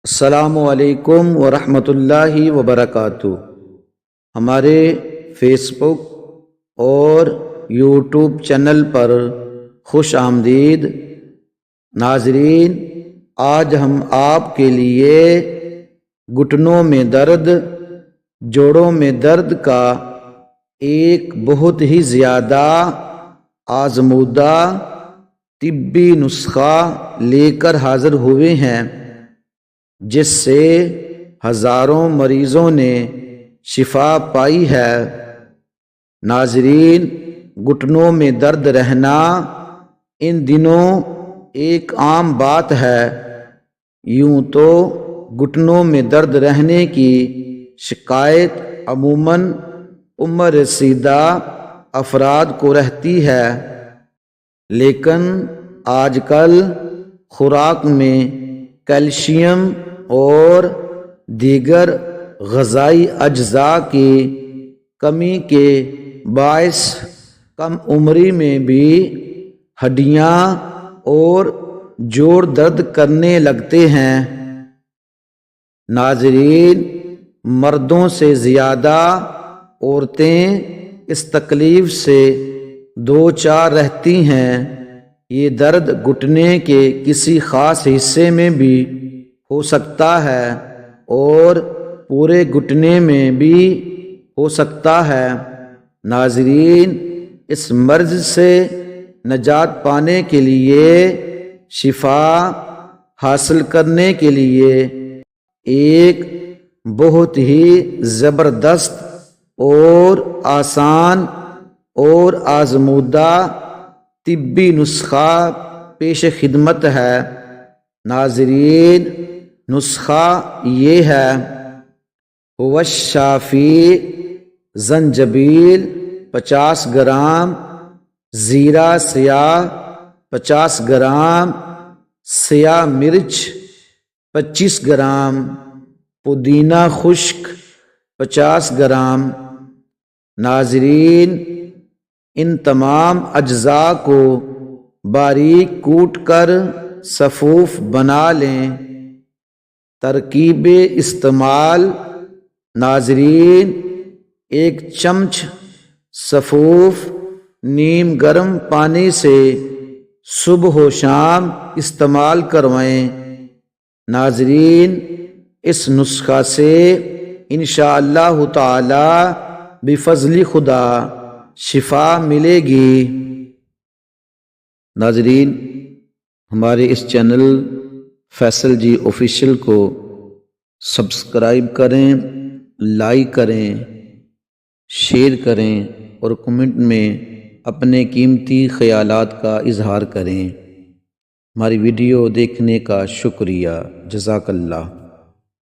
السلام علیکم ورحمۃ اللہ وبرکاتہ۔ ہمارے فیس بک اور یوٹیوب چینل پر خوش آمدید ناظرین۔ آج ہم آپ کے لیے گھٹنوں میں درد، جوڑوں میں درد کا ایک بہت ہی زیادہ آزمودہ طبی نسخہ لے کر حاضر ہوئے ہیں، جس سے ہزاروں مریضوں نے شفا پائی ہے۔ ناظرین، گھٹنوں میں درد رہنا ان دنوں ایک عام بات ہے۔ یوں تو گھٹنوں میں درد رہنے کی شکایت عموماً عمر رسیدہ افراد کو رہتی ہے، لیکن آج کل خوراک میں کیلشیم اور دیگر غذائی اجزاء کی کمی کے باعث کم عمری میں بھی ہڈیاں اور جوڑ درد کرنے لگتے ہیں۔ ناظرین، مردوں سے زیادہ عورتیں اس تکلیف سے دوچار رہتی ہیں۔ یہ درد گھٹنے کے کسی خاص حصے میں بھی ہو سکتا ہے اور پورے گھٹنے میں بھی ہو سکتا ہے۔ ناظرین، اس مرض سے نجات پانے کے لیے، شفا حاصل کرنے کے لیے ایک بہت ہی زبردست اور آسان اور آزمودہ طبی نسخہ پیش خدمت ہے۔ ناظرین، نسخہ یہ ہے: الشافی زنجبیل 50 گرام، زیرہ سیاہ 50 گرام، سیاہ مرچ 25 گرام، پودینہ خشک 50 گرام۔ ناظرین، ان تمام اجزاء کو باریک کوٹ کر صفوف بنا لیں۔ ترکیب استعمال: ناظرین، 1 چمچ صفوف نیم گرم پانی سے صبح و شام استعمال کروائیں۔ ناظرین، اس نسخہ سے انشاءاللہ تعالی بفضل خدا شفا ملے گی۔ ناظرین، ہمارے اس چینل فیصل جی آفیشیل کو سبسکرائب کریں، لائک کریں، شیئر کریں اور کمنٹ میں اپنے قیمتی خیالات کا اظہار کریں۔ ہماری ویڈیو دیکھنے کا شکریہ۔ جزاک اللہ۔